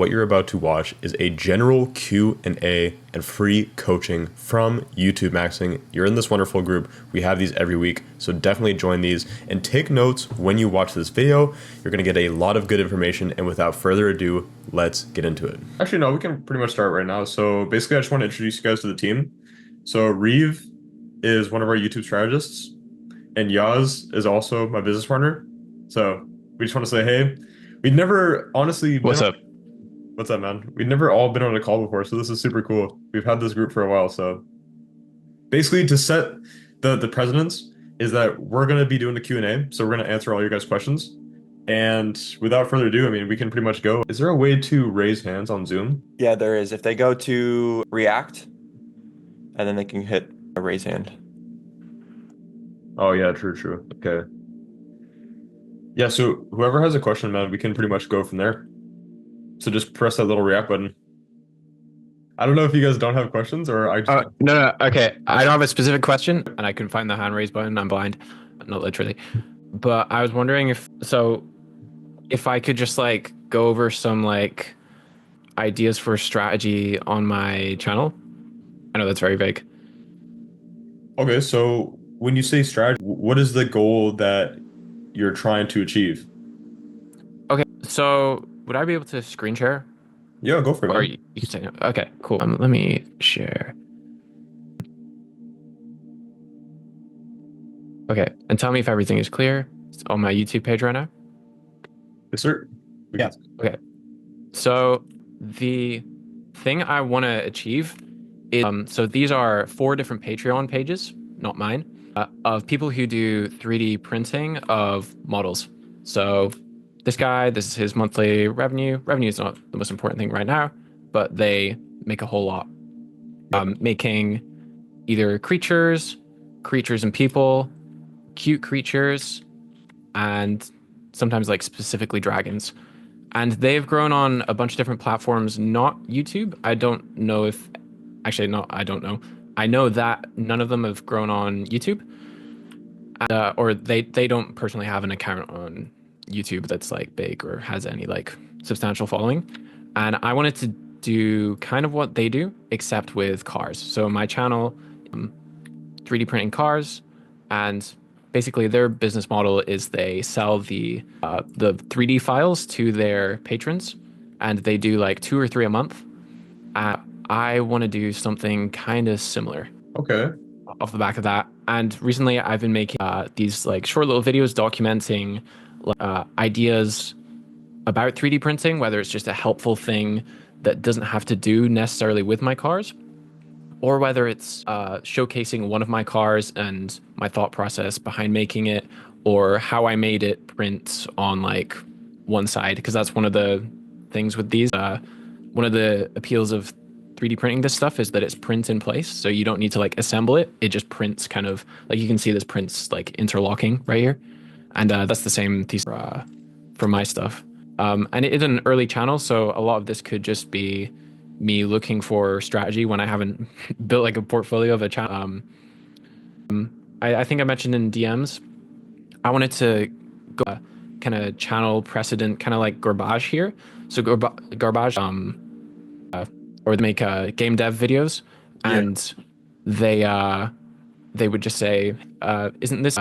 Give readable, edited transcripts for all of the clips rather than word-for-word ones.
what you're about to watch is a general Q&A and free coaching from YouTube Maxing. You're in this wonderful group. We have these every week, so definitely join these and take notes when you watch this video. You're going to get a lot of good information, and without further ado, let's get into it. Actually, no, we can pretty much start right now. So basically, I just want to introduce you guys to the team. So Reeve is one of our YouTube strategists, and Yaz is also my business partner. So we just want to say, hey, we'd never honestly What's up? What's up, man? We'd never all been on a call before, so this is super cool. We've had this group for a while, so basically to set the precedence is that we're gonna be doing the Q&A, so we're gonna answer all your guys' questions. And without further ado, I mean, we can pretty much go. Is there a way to raise hands on Zoom? Yeah, there is. If they go to React, and then they can hit a raise hand. Oh yeah, true. Okay. Yeah, so whoever has a question, man, we can pretty much go from there. So just press that little react button. I don't know if you guys don't have questions or I just... No. Okay. I don't have a specific question and I couldn't find the hand raise button. I'm blind. Not literally. But I was wondering if I could just like go over some like ideas for strategy on my channel. I know that's very vague. Okay, so when you say strategy, what is the goal that you're trying to achieve? Okay. So would I be able to screen share? Yeah, go for it. Or you can say no. Okay, cool. Let me share. Okay, and tell me if everything is clear. It's on my YouTube page right now. Yes, sir. Yeah. Okay. So the thing I want to achieve is so these are 4 different Patreon pages, not mine, of people who do 3D printing of models. So this guy, this is his monthly revenue. Revenue is not the most important thing right now, but they make a whole lot. Making either creatures and people, cute creatures, and sometimes like specifically dragons. And they've grown on a bunch of different platforms, not YouTube. I don't know if, actually, no, I don't know. I know that none of them have grown on YouTube, or they don't personally have an account on YouTube that's like big or has any like substantial following. And I wanted to do kind of what they do, except with cars. So my channel, 3D printing cars, and basically their business model is they sell the 3D files to their patrons, and they do like 2 or 3 a month. I want to do something kind of similar. Okay. Off the back of that. And recently I've been making these like short little videos documenting ideas about 3D printing, whether it's just a helpful thing that doesn't have to do necessarily with my cars, or whether it's showcasing one of my cars and my thought process behind making it, or how I made it print on like one side, because that's one of the things with these. One of the appeals of 3D printing this stuff is that it's print in place, so you don't need to like assemble it. It just prints kind of like, you can see this prints like interlocking right here, and that's the same thesis for my stuff. And it is an early channel, so a lot of this could just be me looking for strategy when I haven't built like a portfolio of a channel. I think I mentioned in DMs, I wanted to go kind of channel precedent, kind of like Garbage here. So Garbage, or they make game dev videos, and they would just say, isn't this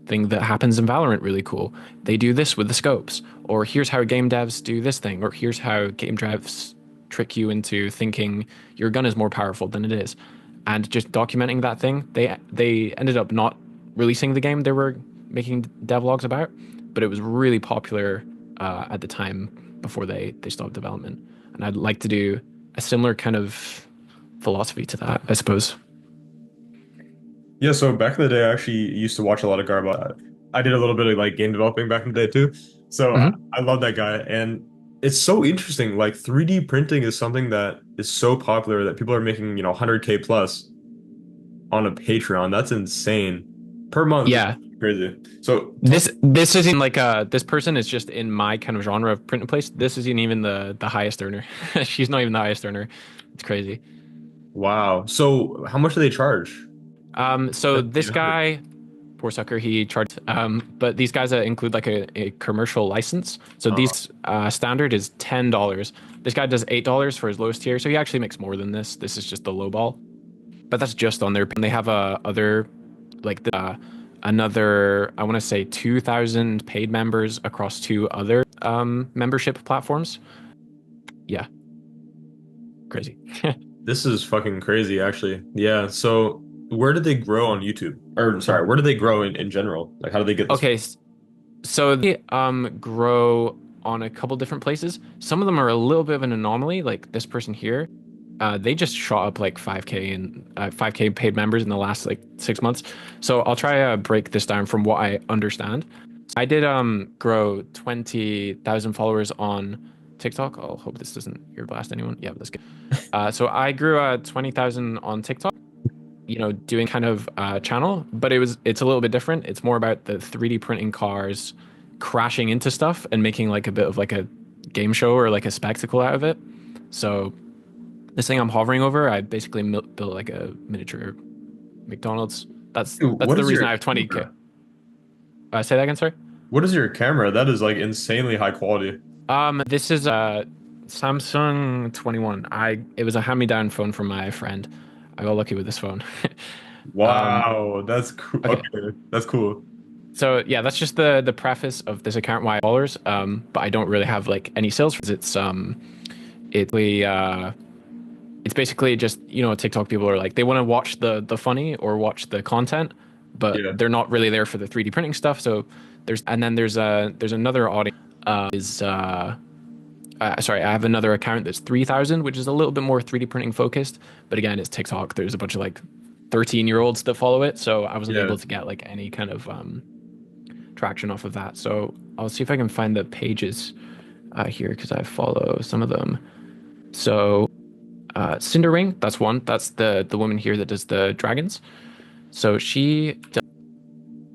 thing that happens in Valorant really cool? They do this with the scopes, or here's how game devs do this thing, or here's how game devs trick you into thinking your gun is more powerful than it is. And just documenting that thing. They ended up not releasing the game they were making devlogs about, but it was really popular at the time before they stopped development. And I'd like to do a similar kind of philosophy to that, I suppose. Yeah, so back in the day, I actually used to watch a lot of Garba. I did a little bit of like game developing back in the day too. So I love that guy. And it's so interesting. Like 3D printing is something that is so popular that people are making, 100K plus on a Patreon. That's insane. Per month. Yeah. Crazy. So this isn't like this person is just in my kind of genre of print in place. This isn't even the highest earner. She's not even the highest earner. It's crazy. Wow. So how much do they charge? So this guy, poor sucker, he charged, but these guys include like a commercial license. So these standard is $10, This guy does $8 for his lowest tier, so he actually makes more than this. This is just the low ball, but that's just on their. And they have other, like another, I want to say 2,000 paid members across 2 other membership platforms. Yeah, crazy. This is fucking crazy, actually. Yeah. So where did they grow on YouTube? Or sorry, where did they grow in general? Like, how did they get this? Okay, so they grow on a couple different places. Some of them are a little bit of an anomaly, like this person here. They just shot up like 5K and 5K paid members in the last like 6 months. So I'll try to break this down from what I understand. I did grow 20,000 followers on TikTok. I'll hope this doesn't ear blast anyone. Yeah, but that's good. So I grew 20,000 on TikTok, you know, doing kind of channel, but it's a little bit different. It's more about the 3D printing cars crashing into stuff and making like a bit of like a game show or like a spectacle out of it. So this thing I'm hovering over, I basically built like a miniature McDonald's. That's Dude, the reason I have 20K. camera? Say that again, sorry. What is your camera? That is like insanely high quality. This is a Samsung 21. It was a hand-me-down phone from my friend. I got lucky with this phone. Wow, that's cool. Okay. Okay, that's cool. So yeah, that's just the preface of this account. Why dollars? But I don't really have like any sales. It's basically just, you know, TikTok people are like, they want to watch the funny or watch the content, but Yeah. they're not really there for the 3D printing stuff. So there's another audience sorry, I have another account that's 3,000, which is a little bit more 3D printing focused. But again, it's TikTok. There's a bunch of like 13-year-olds that follow it. So I wasn't Yeah. able to get like any kind of traction off of that. So I'll see if I can find the pages here because I follow some of them. So Cinder Ring, that's one. That's the woman here that does the dragons. So she does...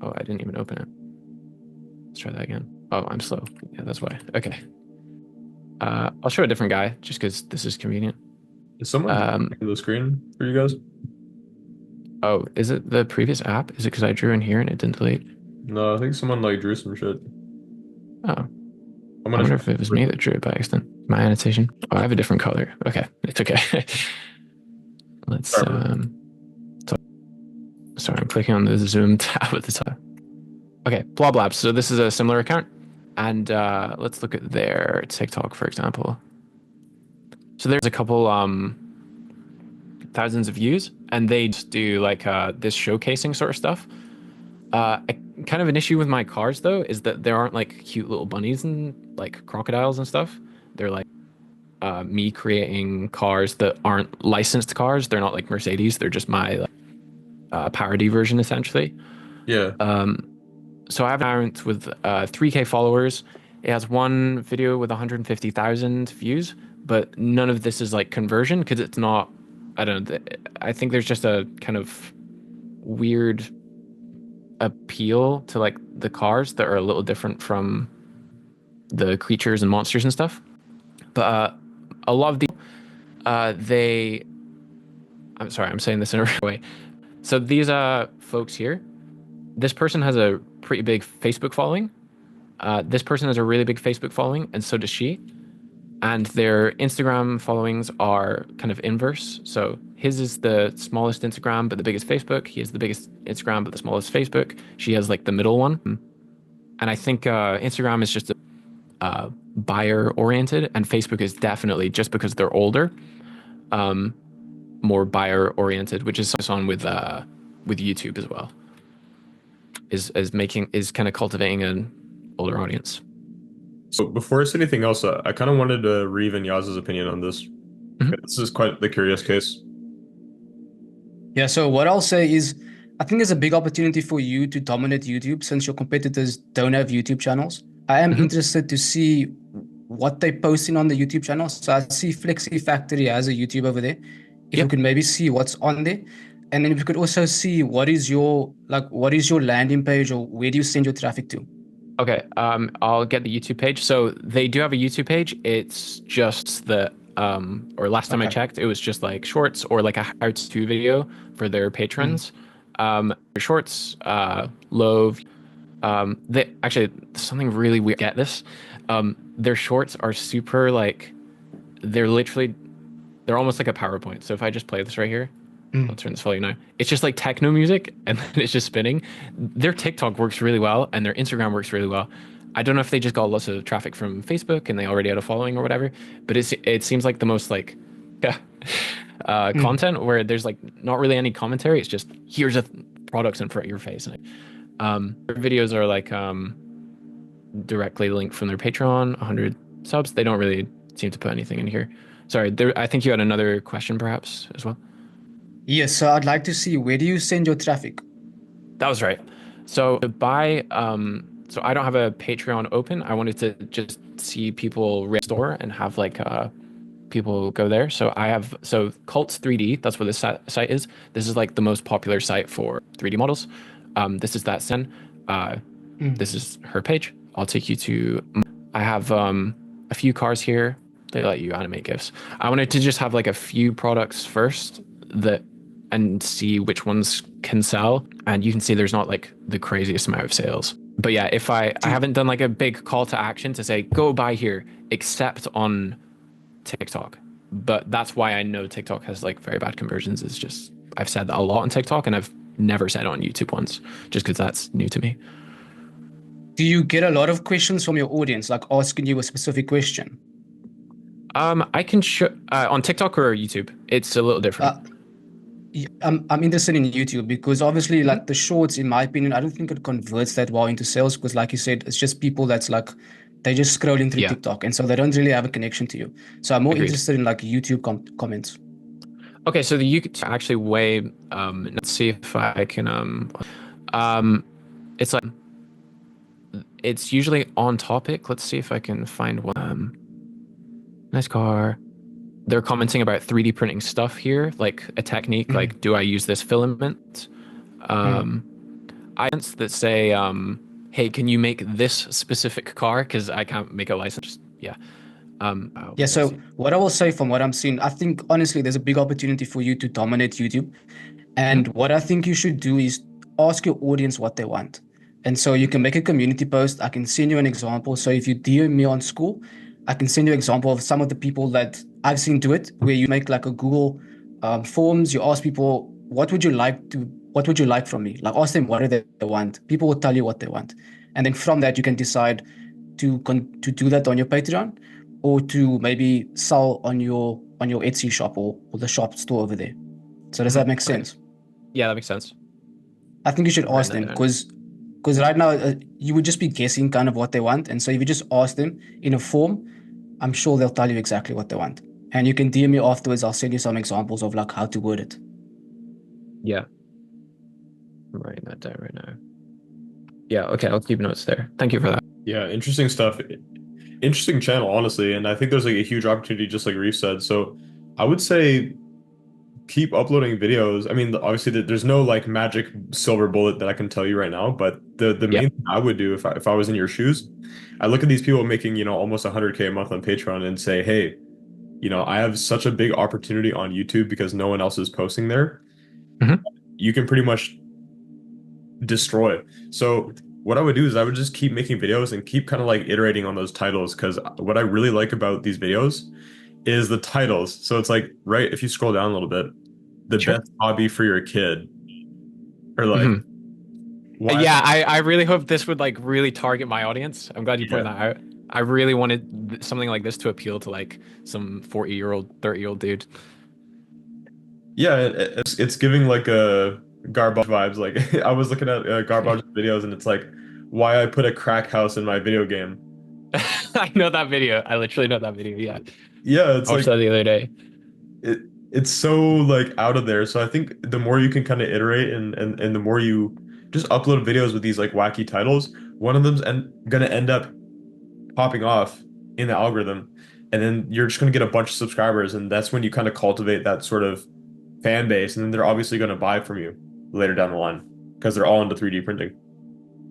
Oh, I didn't even open it. Let's try that again. Oh, I'm slow. Yeah, that's why. Okay. I'll show a different guy just because this is convenient. Is someone the screen for you guys? Oh, is it the previous app? Is it because I drew in here and it didn't delete? No, I think someone like drew some shit. Oh, I wonder if it was me that drew it by accident. My annotation. Oh, I have a different color. Okay, it's okay. Let's sorry, I'm clicking on the Zoom tab at the top. Okay, Blob Labs. So this is a similar account. And let's look at their TikTok, for example. So there's a couple thousands of views, and they just do like this showcasing sort of stuff. Kind of an issue with my cars, though, is that there aren't like cute little bunnies and like crocodiles and stuff. They're like me creating cars that aren't licensed cars. They're not like Mercedes. They're just my parody version, essentially. Yeah. So I have an account with 3K followers. It has one video with 150,000 views, but none of this is like conversion because it's not, I don't know. I think there's just a kind of weird appeal to like the cars that are a little different from the creatures and monsters and stuff. But a lot of the, I'm sorry, I'm saying this in a weird way. So these folks here, this person has a pretty big Facebook following. This person has a really big Facebook following, and so does she. And their Instagram followings are kind of inverse. So his is the smallest Instagram, but the biggest Facebook. He has the biggest Instagram, but the smallest Facebook. She has like the middle one. And I think Instagram is just buyer oriented, and Facebook is definitely, just because they're older, more buyer oriented, which is on with YouTube as well. Is kind of cultivating an older audience. So before I say anything else, I kind of wanted to read Yaz's opinion on this. This is quite the curious case. Yeah, so what I'll say is, I think there's a big opportunity for you to dominate YouTube since your competitors don't have YouTube channels. I am interested to see what they're posting on the YouTube channel. So I see Flexi Factory has a YouTube over there. If you could maybe see what's on there. And then we could also see what is your landing page, or where do you send your traffic to? Okay, I'll get the YouTube page. So they do have a YouTube page. It's just the or last time I checked, it was just like shorts or like a how-to video for their patrons. Shorts, low. They actually, something really weird. Get this? Their shorts are super like they're almost like a PowerPoint. So if I just play this right here, I'll turn this volume now. It's just like techno music and then it's just spinning. Their TikTok works really well and their Instagram works really well. I don't know if they just got lots of traffic from Facebook and they already had a following or whatever, but it seems like the most like content where there's like not really any commentary. It's just here's products in front of your face. And their videos are like directly linked from their Patreon, 100 subs. They don't really seem to put anything in here. Sorry, I think you had another question perhaps as well. Yes, so I'd like to see, where do you send your traffic? That was right. So so I don't have a Patreon open. I wanted to just see people restore and have like people go there. So Cults 3D, that's what this site is. This is like the most popular site for 3D models. This is that Sen. This is her page. I'll take you to. I have a few cars here. They let you animate GIFs. I wanted to just have like a few products first and see which ones can sell. And you can see there's not like the craziest amount of sales. But yeah, if I haven't done like a big call to action to say go buy here, except on TikTok. But that's why I know TikTok has like very bad conversions. It's just I've said that a lot on TikTok and I've never said it on YouTube once, just because that's new to me. Do you get a lot of questions from your audience, like asking you a specific question? I can show on TikTok or YouTube. It's a little different. I'm interested in YouTube because obviously, like the shorts, in my opinion, I don't think it converts that well into sales because, like you said, it's just people that's like they're just scrolling through TikTok, and so they don't really have a connection to you. So I'm more interested in like YouTube comments. Okay, so the YouTube actually way. Let's see if I can. It's like it's usually on topic. Let's see if I can find one. Nice car. They're commenting about 3D printing stuff here, like a technique, like do I use this filament? Items that say, hey, can you make this specific car? Because I can't make a license. Yeah. So what I will say from what I'm seeing, I think honestly there's a big opportunity for you to dominate YouTube. And what I think you should do is ask your audience what they want. And so you can make a community post. I can send you an example. So if you DM me on school, I can send you an example of some of the people that I've seen do it, where you make like a Google Forms. You ask people, what would you like from me? Like ask them what do they want. People will tell you what they want. And then from that, you can decide to do that on your Patreon or to maybe sell on your Etsy shop or the shop store over there. So does that make sense? Yeah, that makes sense. I think you should ask them because right now you would just be guessing kind of what they want. And so if you just ask them in a form, I'm sure they'll tell you exactly what they want. And you can DM me afterwards. I'll send you some examples of like how to word it. Yeah. I'm writing that down right now. Yeah, okay, I'll keep notes there. Thank you for that. Yeah, interesting stuff. Interesting channel, honestly. And I think there's like a huge opportunity, just like Reef said. So I would say keep uploading videos. I mean, obviously there's no like magic silver bullet that I can tell you right now, but the main thing I would do if I was in your shoes, I look at these people making, almost 100K a month on Patreon and say, hey, I have such a big opportunity on YouTube because no one else is posting there. You can pretty much destroy. So what I would do is I would just keep making videos and keep kind of like iterating on those titles, because what I really like about these videos is the titles. So it's like, right, if you scroll down a little bit, the best hobby for your kid, or like yeah, I really hope this would like really target my audience. I'm glad you pointed that out. I really wanted something like this to appeal to like some 40-year-old, 30-year-old dude. Yeah, it's giving like a garbage vibes. Like I was looking at garbage videos and it's like, why I put a crack house in my video game. I know that video. I literally know that video. Yeah. Yeah, it's I watched that the other day. It's so like out of there. So I think the more you can kind of iterate and the more you just upload videos with these like wacky titles, one of them's gonna end up popping off in the algorithm, and then you're just gonna get a bunch of subscribers, and that's when you kind of cultivate that sort of fan base, and then they're obviously gonna buy from you later down the line because they're all into 3D printing.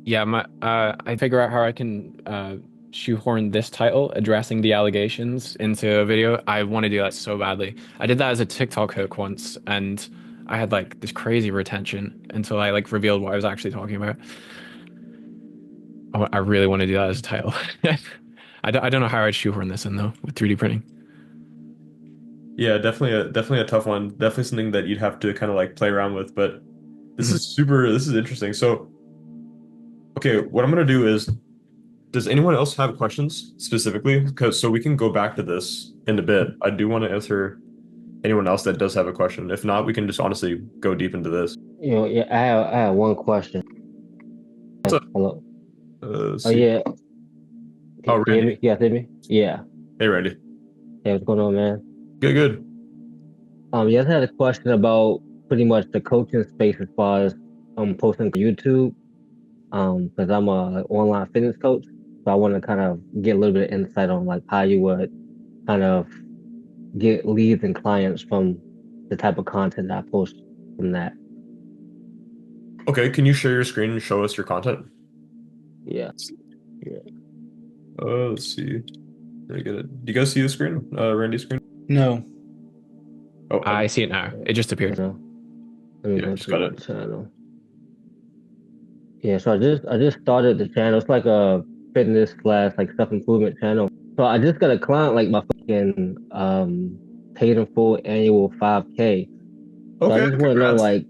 Yeah, I figure out how I can shoehorn this title addressing the allegations into a video. I want to do that so badly. I did that as a TikTok hook once, and I had like this crazy retention until I like revealed what I was actually talking about. I really want to do that as a title. I don't know how I'd shoehorn this in though with 3D printing. Yeah, definitely a tough one. Definitely something that you'd have to kind of like play around with, but this is interesting. So, okay, what I'm gonna do is, does anyone else have questions specifically? Because so we can go back to this in a bit. I do want to answer anyone else that does have a question. If not, we can just honestly go deep into this. Yeah, I have one question. What's up? Hello. Let's Oh see. yeah, Oh, can you hear Randy. me? You guys hear me? Yeah. Hey, Randy. Hey, what's going on, man? Good, good. Yeah, I had a question about pretty much the coaching space as far as posting to YouTube. Because I'm a like, online fitness coach, so I want to kind of get a little bit of insight on like how you would kind of get leads and clients from the type of content that I post from that. Okay, can you share your screen and show us your content? Yeah. Yeah. Let's see. Did I get it? Do you guys see the screen? Randy's screen? No. Oh, I see it now. It just appeared. So let me yeah, go just to got my it. channel. Yeah, so I just started the channel. It's like a fitness slash like self-improvement channel. So I just got a client like my fucking paid in full annual 5K. So I Okay, just want to know congrats. like,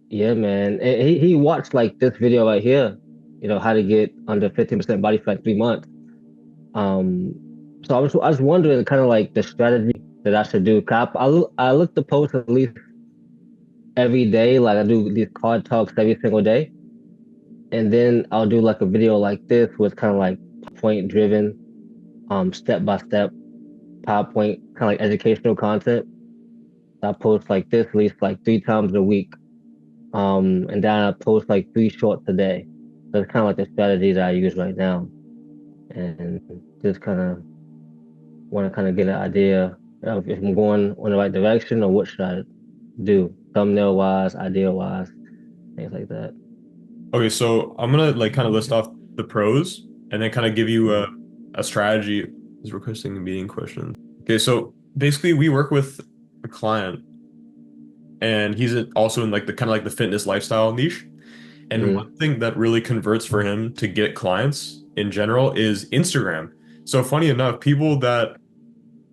yeah, man. And he watched like this video right here, how to get under 15% body fat in 3 months. Um, so I was wondering kind of like the strategy that I should do. 'Cause I look to post at least every day. Like I do these card talks every single day. And then I'll do like a video like this with kind of like point driven, step by step PowerPoint kind of like educational content. I post like this at least like 3 times a week. And then I post like 3 shorts a day. So it's kind of like the strategy that I use right now. And just kind of want to kind of get an idea of if I'm going in the right direction or what should I do, thumbnail wise, idea wise, things like that. Okay, so I'm gonna like kind of list off the pros and then kind of give you Mhm. a strategy. Is requesting a meeting question. Okay, so basically we work with a client and he's also in like the kind of like the fitness lifestyle niche. And one Mhm. thing that really converts for him to get clients in general is Instagram. So funny enough, people that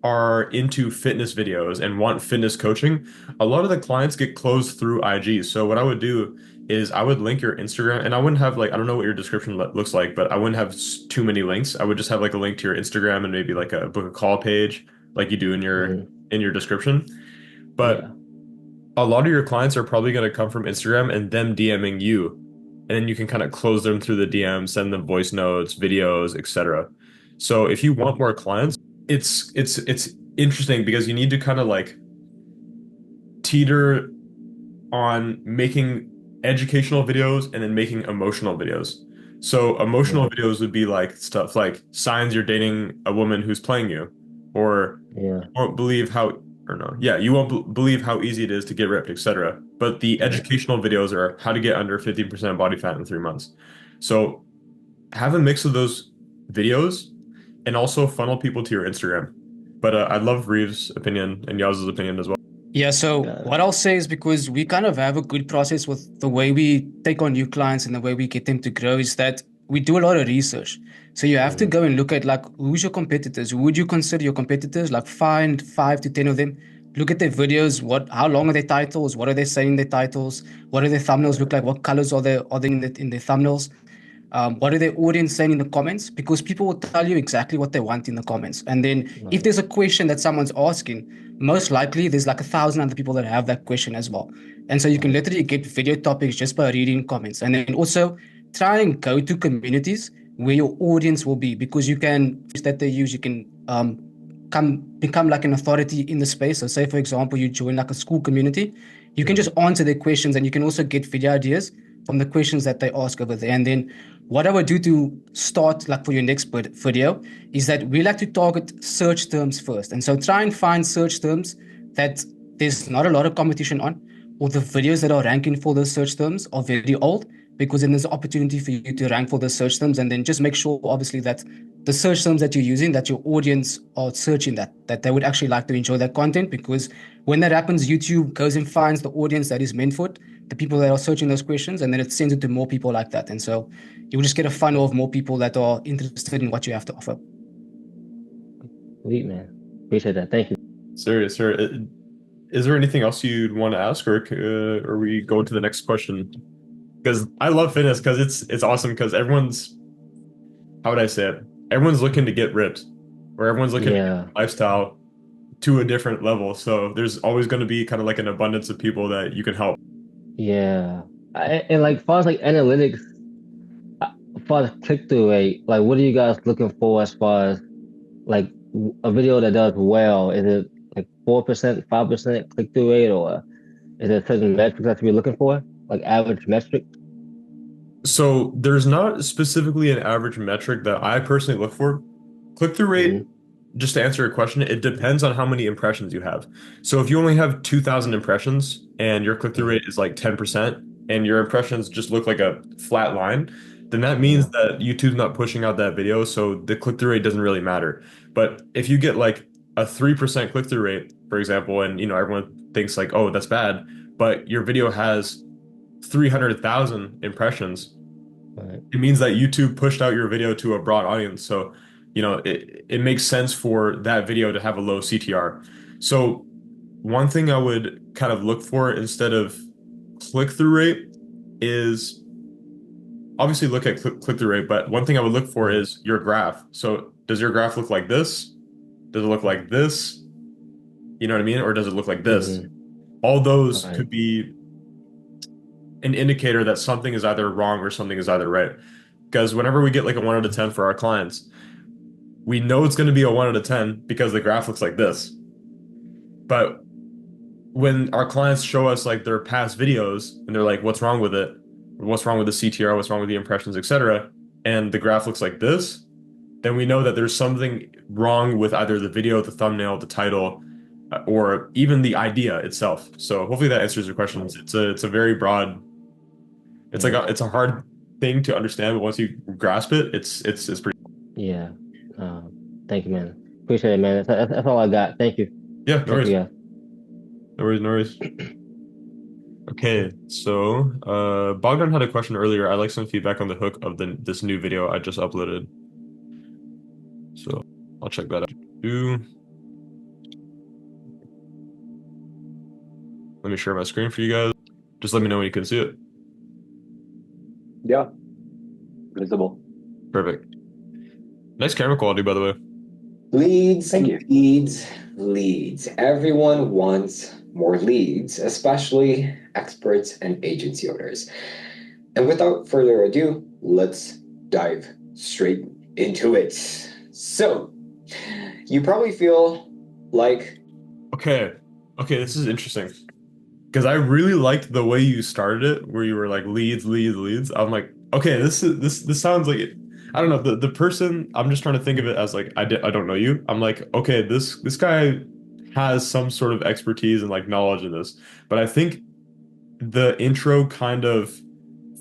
are into fitness videos and want fitness coaching, a lot of the clients get closed through IG. So what I would do is I would link your Instagram, and I wouldn't have like I don't know what your description looks like, but I wouldn't have too many links. I would just have like a link to your Instagram and maybe like a book a call page, like you do Mhm. in your description. But Yeah. a lot of your clients are probably going to come from Instagram and them DMing you, and then you can kind of close them through the DM, send them voice notes, videos, etc. So if you want more clients, it's interesting because you need to kind of like teeter on making educational videos and then making emotional videos. So emotional Mhm. videos would be like stuff like signs you're dating a woman who's playing you, or Yeah. you won't believe how, or no, yeah, you won't believe how easy it is to get ripped, etc. But the Yeah. educational videos are how to get under 15% body fat in 3 months. So have a mix of those videos and also funnel people to your Instagram. But I'd love Reeves' opinion and Yaz's opinion as well. Yeah, so Got it. what I'll say is because we kind of have a good process with the way we take on new clients and the way we get them to grow is that we do a lot of research. So you have to Mhm. go and look at like who's your competitors? Who would you consider your competitors? Like find 5 to 10 of them. Look at their videos. How long are their titles? What are they saying in their titles? What do their thumbnails look like? What colors are they in their thumbnails? What are their audience saying in the comments? Because people will tell you exactly what they want in the comments. And then if Right. there's a question that someone's asking, most likely there's like 1,000 other people that have that question as well. And so you can Right. literally get video topics just by reading comments. And then also try and go to communities where your audience will be because you can that they use, you can become like an authority in the space. So say for example, you join like a school community, you can Mhm. just answer their questions and you can also get video ideas from the questions that they ask over there. And then what I would do to start like for your next video is that we like to target search terms first. And so try and find search terms that there's not a lot of competition on, or the videos that are ranking for those search terms are very old, because then there's an opportunity for you to rank for those search terms. And then just make sure obviously that the search terms that you're using, that your audience are searching that they would actually like to enjoy that content, because when that happens, YouTube goes and finds the audience that is meant for it, the people that are searching those questions, and then it sends it to more people like that. And so you will just get a funnel of more people that are interested in what you have to offer. Sweet, man. Appreciate that. Thank you. Serious, sir. Is there anything else you'd want to ask, or we go to the next question? Because I love fitness because it's awesome because everyone's, how would I say it? Everyone's looking to get ripped, or everyone's looking to get Yeah, their lifestyle to a different level. So there's always going to be kind of like an abundance of people that you can help. yeah. And like, far as like analytics, as far as click-through rate, like, what are you guys looking for as far as like a video that does well? Is it like 4%, 5% click-through rate, or is there certain metrics that you're looking for, like average metric? So there's not specifically an average metric that I personally look for. Click-through rate, Hmm. just to answer your question, it depends on how many impressions you have. So if you only have 2,000 impressions and your click-through Hmm. rate is like 10% and your impressions just look like a flat line, then that means Hmm. that YouTube's not pushing out that video, so the click-through rate doesn't really matter. But if you get like a 3% click-through rate, for example, and everyone thinks like, "Oh, that's bad," but your video has 300,000 impressions, Right. it means that YouTube pushed out your video to a broad audience. So, it makes sense for that video to have a low CTR. So, one thing I would kind of look for instead of click-through rate is obviously look at click-through rate, but one thing I would look for Hmm. is your graph. So, does your graph look like this? Does it look like this? You know what I mean? Or does it look like this? Hmm. All those Right. could be an indicator that something is either wrong or something is either right. Because whenever we get like a 1 out of 10 for our clients, we know it's going to be a 1 out of 10 because the graph looks like this. But when our clients show us like their past videos and they're like, what's wrong with it? What's wrong with the CTR? What's wrong with the impressions, etc. And the graph looks like this, then we know that there's something wrong with either the video, the thumbnail, the title, or even the idea itself. So hopefully that answers your questions. It's a very broad, it's like Yeah. it's a hard thing to understand, but once you grasp it, it's pretty. Yeah. Thank you, man. Appreciate it, man. That's all I got. Thank you. Yeah, no Thank you, worries. guys. No worries, no worries. Okay, so Bogdan had a question earlier. I'd like some feedback on the hook of this new video I just uploaded. So I'll check that out. Let me share my screen for you guys. Just let me know when you can see it. Yeah, visible. Perfect. Nice camera quality, by the way. Leads, Thank you. leads, leads. Everyone wants more leads, especially experts and agency owners. And without further ado, let's dive straight into it. So, you probably feel like, Okay. Okay, this is interesting. Because I really liked the way you started it, where you were like leads, leads, leads. I'm like, okay, this sounds like it. I don't know, the person, I'm just trying to think of it as like I don't know you. I'm like, okay, this guy has some sort of expertise and like knowledge in this. But I think the intro kind of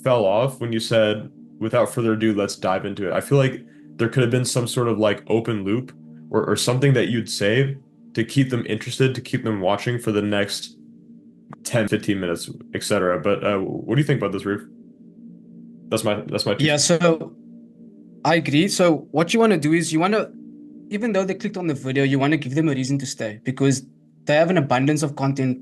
fell off when you said, without further ado, let's dive into it. I feel like there could have been some sort of like open loop or something that you'd say to keep them interested, to keep them watching for the next 10, 15 minutes, etc. But what do you think about this, Roof? That's my two Yeah, cents. so I agree. So what you want to do is you want to, even though they clicked on the video, you want to give them a reason to stay because they have an abundance of content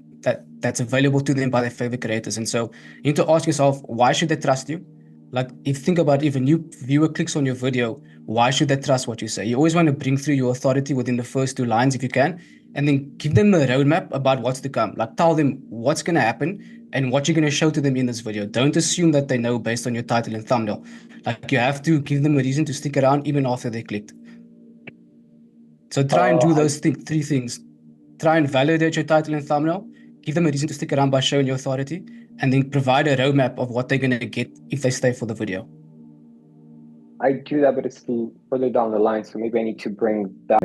that's available to them by their favorite creators. And so you need to ask yourself, why should they trust you? Like, if think about if a new viewer clicks on your video, why should they trust what you say? You always want to bring through your authority within the first two lines if you can, and then give them a roadmap about what's to come. Like, tell them what's going to happen and what you're going to show to them in this video. Don't assume that they know based on your title and thumbnail. Like, you have to give them a reason to stick around even after they clicked. So try and do I those three things. Try and validate your title and thumbnail. Give them a reason to stick around by showing your authority, and then provide a roadmap of what they're going to get if they stay for the video. I do that, but it's further down the line. So maybe I need to bring that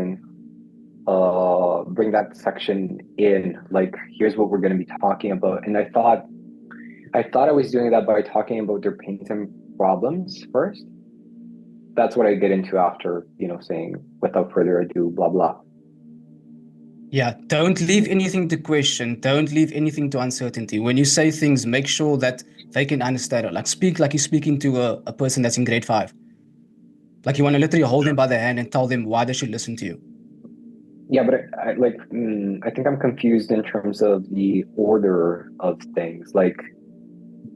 section in. Like, here's what we're going to be talking about. And I thought I was doing that by talking about their pains and problems first. That's what I get into after, saying without further ado, blah blah. Yeah, don't leave anything to question. Don't leave anything to uncertainty. When you say things, make sure that they can understand it. Like, speak like you're speaking to a person that's in grade 5. Like, you want to literally hold them by the hand and tell them why they should listen to you. Yeah, but I think I'm confused in terms of the order of things. Like,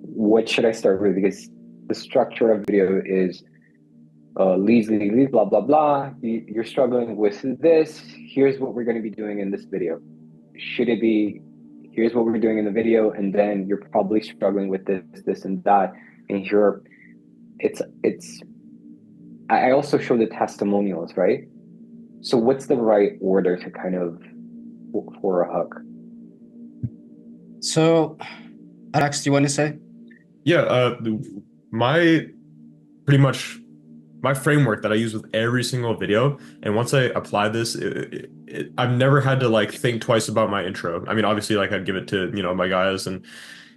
what should I start with? Because the structure of video is leads, blah, blah, blah. You're struggling with this. Here's what we're going to be doing in this video. Should it be, here's what we're doing in the video, and then you're probably struggling with this, and that. And here, I also show the testimonials, right? So what's the right order to kind of for a hook? So, Alex, do you want to say? Yeah, my pretty much my framework that I use with every single video, and once I apply this, I've never had to like think twice about my intro. I mean, obviously, like I'd give it to my guys and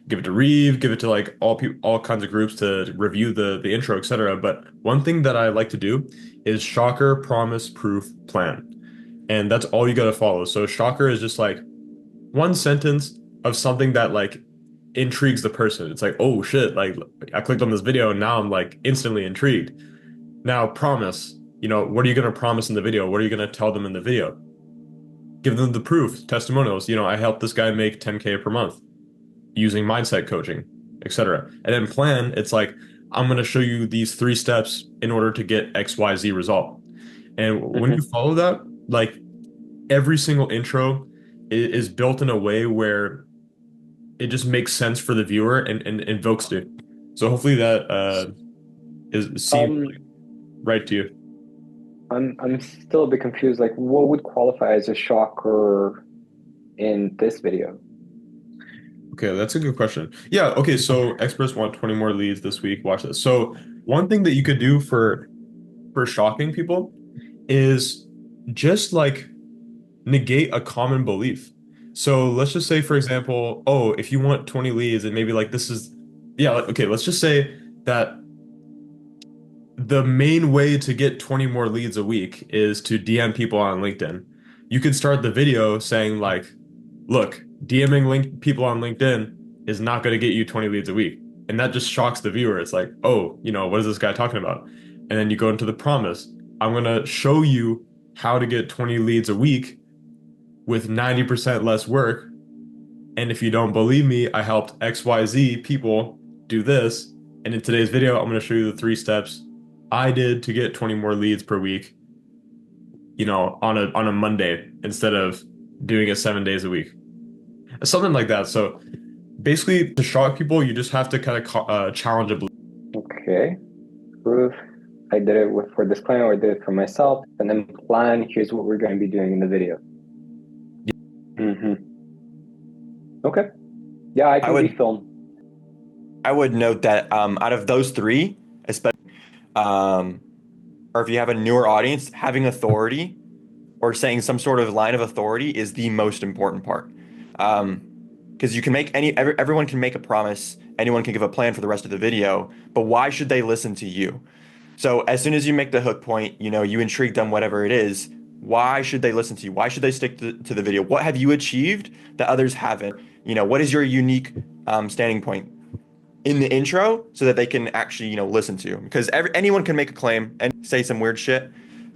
give it to Reeve, give it to like all kinds of groups to review the intro, etc. But one thing that I like to do is shocker, promise, proof, plan, and that's all you got to follow. So shocker is just like one sentence of something that like intrigues the person. It's like, oh shit, like I clicked on this video and now I'm like instantly intrigued. Now, promise, what are you going to promise in the video? What are you going to tell them in the video? Give them the proof, testimonials. I helped this guy make 10K per month using mindset coaching, etc. And then plan, it's like, I'm going to show you these 3 steps in order to get XYZ result. And when you follow that, like every single intro is built in a way where it just makes sense for the viewer and invokes it. So hopefully that seems right to you. I'm still a bit confused. Like, what would qualify as a shocker in this video? Okay, that's a good question. Yeah, okay, so experts want 20 more leads this week. Watch this. So one thing that you could do for shocking people is just like negate a common belief. So let's just say, for example, oh, if you want 20 leads and maybe like this is, yeah, okay, let's just say that the main way to get 20 more leads a week is to DM people on LinkedIn. You could start the video saying like, look, DMing people on LinkedIn is not going to get you 20 leads a week. And that just shocks the viewer. It's like, oh, what is this guy talking about? And then you go into the promise. I'm going to show you how to get 20 leads a week with 90% less work. And if you don't believe me, I helped XYZ people do this. And in today's video, I'm going to show you the 3 steps I did to get 20 more leads per week, on a Monday instead of doing it 7 days a week. Something like that. So basically, to shock people, you just have to kind of challenge a belief. Okay. Proof. I did it for this client, or I did it for myself, and then plan. Here's what we're going to be doing in the video. Okay. Yeah, I can be filmed. I would note that out of those 3, especially, or if you have a newer audience, having authority or saying some sort of line of authority is the most important part. Because you can make everyone can make a promise, anyone can give a plan for the rest of the video, but why should they listen to you? So as soon as you make the hook point, you intrigue them, whatever it is, why should they listen to you? Why should they stick to the video? What have you achieved that others haven't? What is your unique standing point in the intro so that they can actually, listen to you? Because anyone can make a claim and say some weird shit,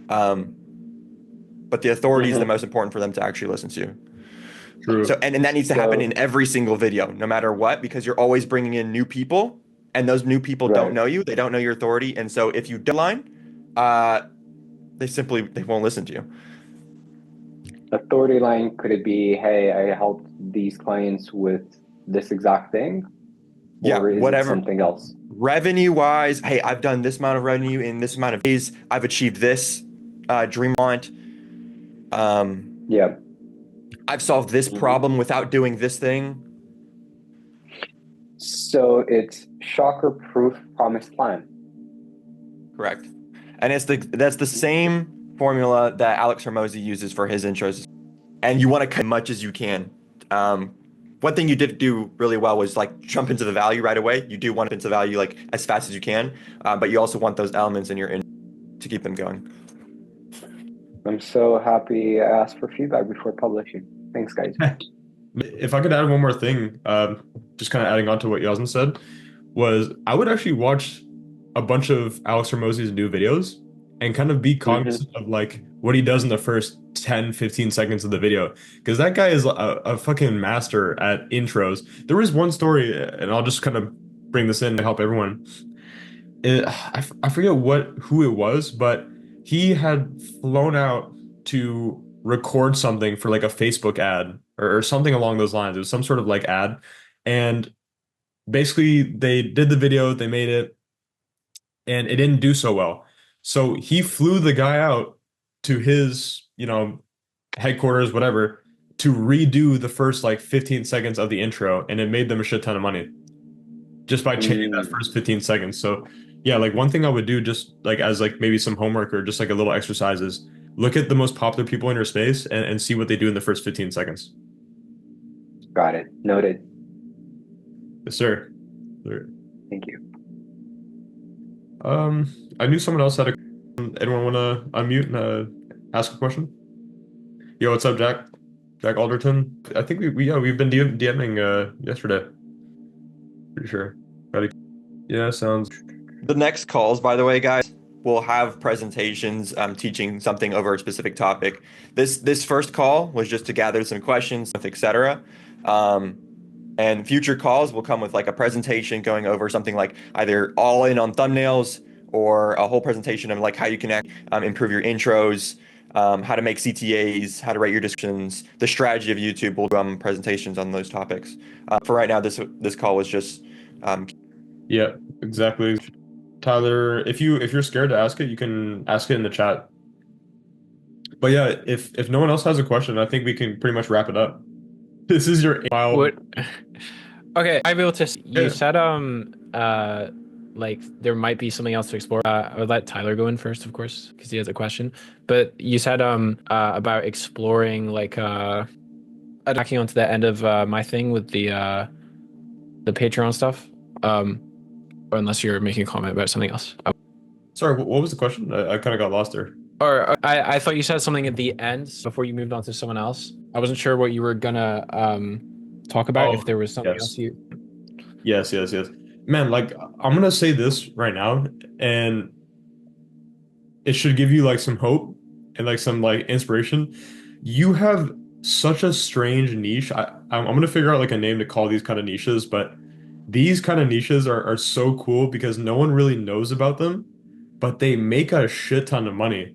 but the authority is the most important for them to actually listen to you. True. So and that needs to happen in every single video, no matter what, because you're always bringing in new people, and those new people don't know you, they don't know your authority, and so if you don't line, they won't listen to you. Authority line, could it be, hey, I helped these clients with this exact thing? Or is it something else? Revenue wise, hey, I've done this amount of revenue in this amount of days. I've achieved this dream want. Yeah. I've solved this problem without doing this thing. So it's shocker, proof, promise, plan. Correct. And that's the same formula that Alex Hormozy uses for his intros. And you want to cut as much as you can. One thing you did do really well was like jump into the value right away. You do want to into value like as fast as you can, but you also want those elements in your intro to keep them going. I'm so happy I asked for feedback before publishing. Thanks, guys. If I could add one more thing, just kind of adding on to what Yasmin said, was I would actually watch a bunch of Alex Hormozy's new videos and kind of be cognizant of like what he does in the first 10, 15 seconds of the video. Because that guy is a fucking master at intros. There was one story, and I'll just kind of bring this in to help everyone. I forget who it was, but he had flown out to record something for like a Facebook ad or something along those lines. It was some sort of like ad. And basically they did the video, they made it, and it didn't do so well. So he flew the guy out to his, headquarters, whatever, to redo the first like 15 seconds of the intro, and it made them a shit ton of money just by changing that first 15 seconds. So yeah, like one thing I would do just like as like maybe some homework or just like a little exercise is look at the most popular people in your space and see what they do in the first 15 seconds. Got it. Noted. Yes, sir. Sir. Thank you. I knew someone else had a. Anyone want to unmute and ask a question? Yo, what's up, Jack? Jack Alderton. I think we've been DMing yesterday. Pretty sure. Yeah, sounds. The next calls, by the way, guys, will have presentations teaching something over a specific topic. This first call was just to gather some questions, etc. And future calls will come with like a presentation going over something like either all in on thumbnails or a whole presentation of like how you can improve your intros, how to make CTAs, how to write your descriptions, the strategy of YouTube. Will do presentations on those topics. For right now, this call was just. Yeah, exactly. Tyler, if you're scared to ask it, you can ask it in the chat. But yeah, if no one else has a question, I think we can pretty much wrap it up. This is your What? Okay, I will just. You Yeah. said like there might be something else to explore. I would let Tyler go in first, of course, because he has a question. But you said about exploring like attacking onto the end of my thing with the Patreon stuff. Or unless you're making a comment about something else. Sorry, what was the question? I kind of got lost there. Or I thought you said something at the end before you moved on to someone else. I wasn't sure what you were gonna talk about, if there was something yes. else you. Yes. Man, like I'm gonna say this right now, and it should give you like some hope and like some like inspiration. You have such a strange niche. I'm gonna figure out like a name to call these kind of niches, but these kind of niches are so cool because no one really knows about them, but they make a shit ton of money,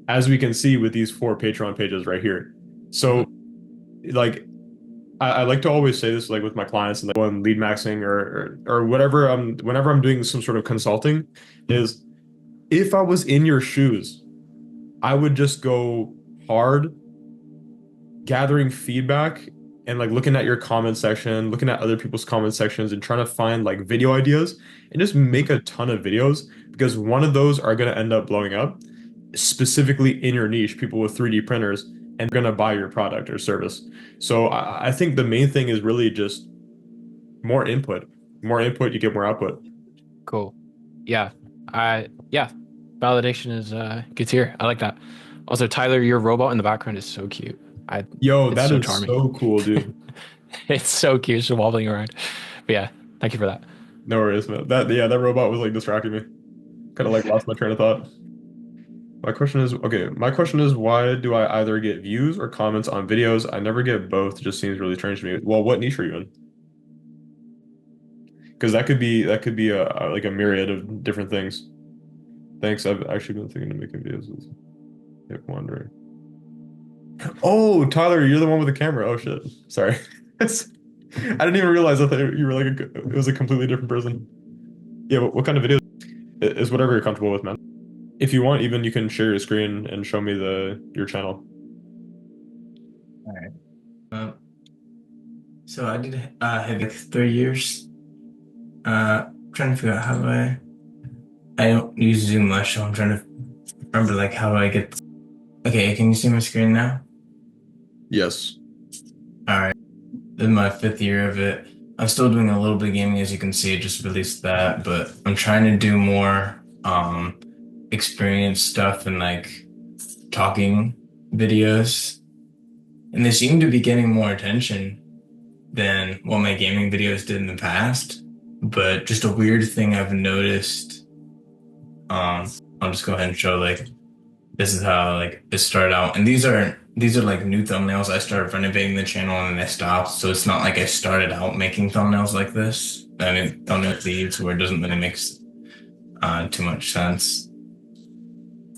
as we can see with these 4 Patreon pages right here. So, like, I like to always say this like with my clients and like when lead maxing or whatever whenever I'm doing some sort of consulting, is if I was in your shoes, I would just go hard gathering feedback and like looking at your comment section, looking at other people's comment sections and trying to find like video ideas and just make a ton of videos because one of those are going to end up blowing up specifically in your niche, people with 3D printers and going to buy your product or service. So I think the main thing is really just more input. More input, you get more output. Cool. Yeah. Yeah. Validation is good to hear. I like that. Also, Tyler, your robot in the background is so cute. Yo, it's that so is charming. so cool, dude. It's so cute, just wobbling around. But yeah, thank you for that. No worries, man. That robot was like distracting me. Kind of like lost my train of thought. My question is why do I either get views or comments on videos? I never get both. It just seems really strange to me. Well, what niche are you in? Because that could be like a myriad of different things. Thanks. I've actually been thinking of making videos. Keep wondering. Oh, Tyler, you're the one with the camera. Oh shit. Sorry. I didn't even realize. I thought you were like it was a completely different person. Yeah, what kind of videos? Is whatever you're comfortable with, man. If you want, even you can share your screen and show me your channel. All right. So I did have like 3 years. Trying to figure out how do I don't use Zoom much, so I'm trying to remember like how do I get. Okay, can you see my screen now? Yes. All right. This is my 5th year of it. I'm still doing a little bit of gaming, as you can see. I just released that, but I'm trying to do more experience stuff and like talking videos, and they seem to be getting more attention than what my gaming videos did in the past. But just a weird thing I've noticed I'll just go ahead and show like this is how like it started out. And these are like new thumbnails. I started renovating the channel and then I stopped. So it's not like I started out making thumbnails like this. I mean, thumbnail leads where it doesn't really make too much sense.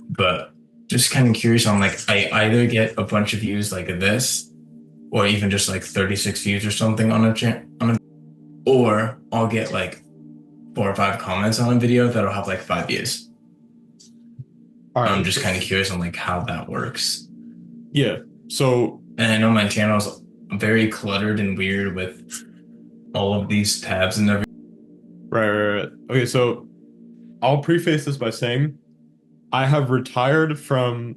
But just kind of curious on like I either get a bunch of views like this, or even just like 36 views or something on a or I'll get like 4 or 5 comments on a video that'll have like 5 views. All right. I'm just kind of curious on like how that works. Yeah. So, and I know my channel's very cluttered and weird with all of these tabs and everything. Right. Okay, so I'll preface this by saying I have retired from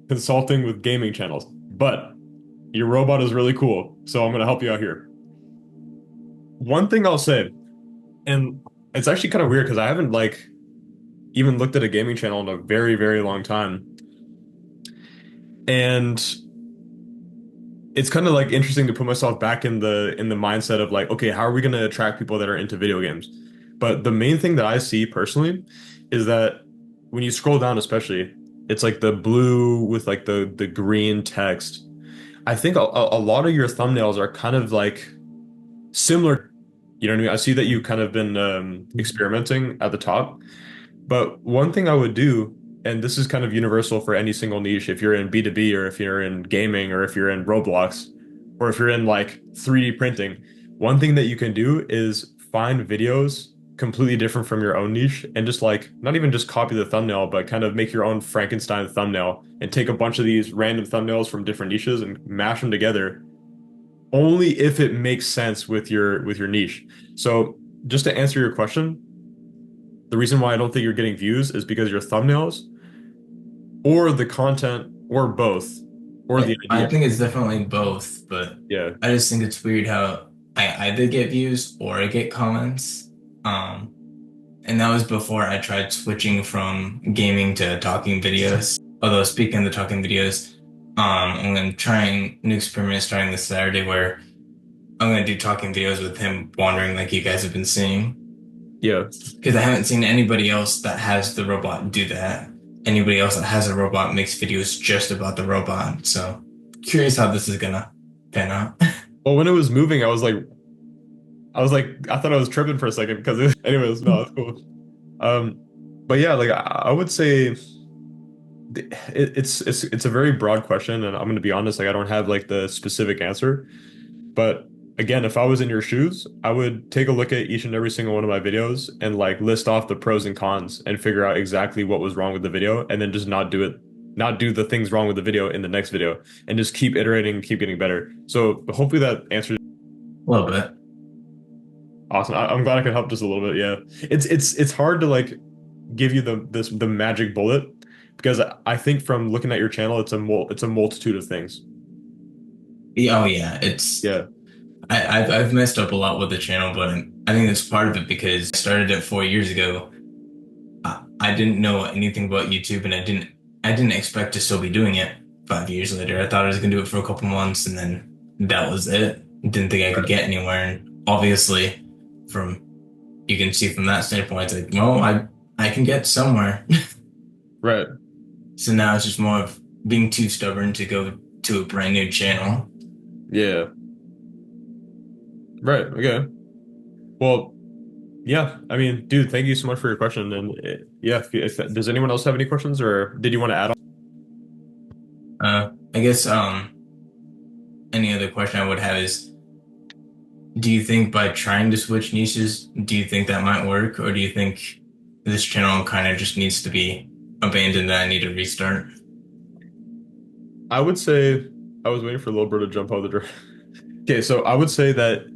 consulting with gaming channels, but your robot is really cool, so I'm going to help you out here. One thing I'll say, and it's actually kind of weird because I haven't like even looked at a gaming channel in a very, very long time. And it's kind of like interesting to put myself back in the mindset of like, okay, how are we going to attract people that are into video games? But the main thing that I see personally is that when you scroll down, especially, it's like the blue with like the green text. I think a lot of your thumbnails are kind of like similar. You know what I mean? I see that you've kind of been experimenting at the top. But one thing I would do, and this is kind of universal for any single niche, if you're in B2B or if you're in gaming or if you're in Roblox or if you're in like 3D printing, one thing that you can do is find videos completely different from your own niche and just like not even just copy the thumbnail, but kind of make your own Frankenstein thumbnail and take a bunch of these random thumbnails from different niches and mash them together only if it makes sense with your niche. So just to answer your question, the reason why I don't think you're getting views is because your thumbnails or the content or both or the idea. I think it's definitely both, but yeah, I just think it's weird how I either get views or I get comments. And that was before I tried switching from gaming to talking videos. Although speaking of the talking videos, I'm going to trying new experiment starting this Saturday where I'm going to do talking videos with him wandering like you guys have been seeing. Yeah. Because I haven't seen anybody else that has the robot do that. Anybody else that has a robot makes videos just about the robot. So curious how this is going to pan out. Well, when it was moving, I thought I was tripping for a second because anyways, no, it's cool. But yeah, like I would say it's a very broad question, and I'm gonna be honest, like I don't have like the specific answer. But again, if I was in your shoes, I would take a look at each and every single one of my videos and like list off the pros and cons and figure out exactly what was wrong with the video, and then just not do the things wrong with the video in the next video, and just keep iterating, keep getting better. So hopefully that answers a little bit. Awesome. I'm glad I could help just a little bit. Yeah, it's hard to like give you the magic bullet because I think from looking at your channel, it's a multitude of things. Oh yeah, it's yeah. I've messed up a lot with the channel, but I think that's part of it because I started it 4 years ago. I didn't know anything about YouTube, and I didn't expect to still be doing it 5 years later. I thought I was gonna do it for a couple months, and then that was it. Didn't think I could get anywhere, and obviously, you can see from that standpoint, it's like, well, I can get somewhere. Right. So now it's just more of being too stubborn to go to a brand new channel. Yeah. Right. Okay. Well, yeah. I mean, dude, thank you so much for your question. And yeah, does anyone else have any questions, or did you want to add on? I guess any other question I would have is, do you think by trying to switch niches, do you think that might work, or do you think this channel kind of just needs to be abandoned and I need to restart? I would say I was waiting for Lil Bro to jump out the door. Okay, so I would say that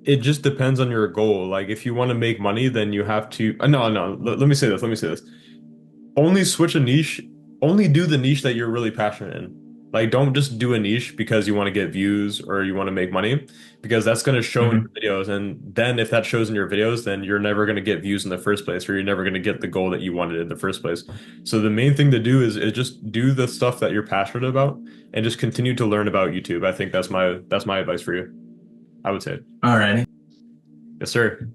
it just depends on your goal. Like if you want to make money, then you have to no, let me say this. Only switch a niche, only do the niche that you're really passionate in. Like don't just do a niche because you want to get views or you want to make money, because that's going to show in your videos, and then if that shows in your videos, then you're never going to get views in the first place, or you're never going to get the goal that you wanted in the first place. So the main thing to do is just do the stuff that you're passionate about and just continue to learn about YouTube. I think that's my advice for you. I would say. All right. Yes, sir.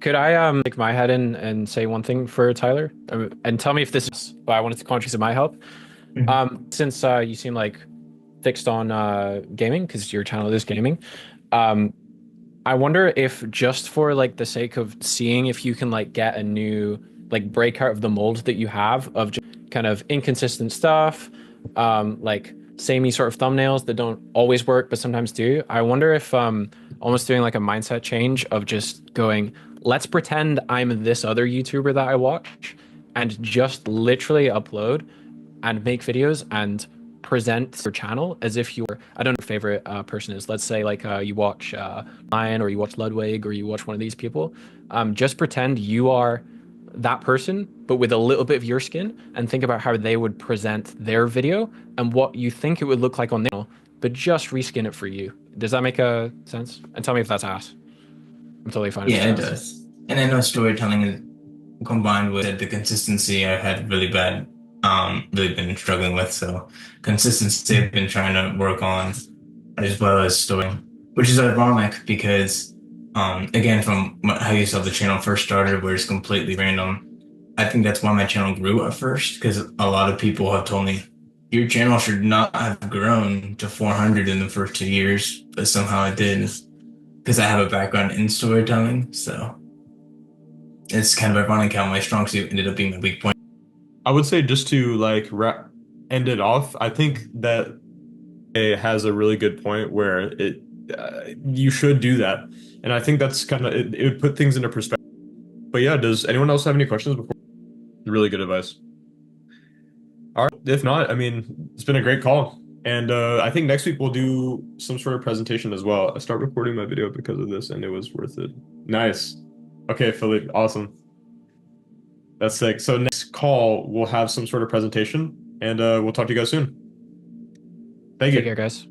Could I stick my head in and say one thing for Tyler, and tell me if this is I wanted to contribute to my help. Since you seem like fixed on gaming because your channel is gaming, I wonder if just for like the sake of seeing if you can like get a new like break out of the mold that you have of just kind of inconsistent stuff, like samey sort of thumbnails that don't always work but sometimes do. I wonder if almost doing like a mindset change of just going, let's pretend I'm this other YouTuber that I watch and just literally upload and make videos and present your channel as if you're, I don't know, your favorite person is. Let's say like you watch Lion or you watch Ludwig or you watch one of these people. Just pretend you are that person, but with a little bit of your skin, and think about how they would present their video and what you think it would look like on their channel, but just reskin it for you. Does that make a sense? And tell me if that's ass. I'm totally fine. Yeah, it does. And I know storytelling is combined with the consistency I had really been struggling with. So consistency I've been trying to work on as well as story, which is ironic because, again, from how you saw the channel first started, where it's completely random. I think that's why my channel grew at first, because a lot of people have told me your channel should not have grown to 400 in the first 2 years, but somehow it did because I have a background in storytelling. So it's kind of ironic how my strong suit ended up being my weak point. I would say just to like end it off, I think that it has a really good point where you should do that, and I think that's kind of it would put things into perspective. But yeah, does anyone else have any questions before? Really good advice. All right, if not, I mean, it's been a great call, and I think next week we'll do some sort of presentation as well. I start recording my video because of this, and it was worth it. Nice. Okay, Philippe, awesome. That's sick. So next call, we'll have some sort of presentation, and we'll talk to you guys soon. Thank you. Take care, guys.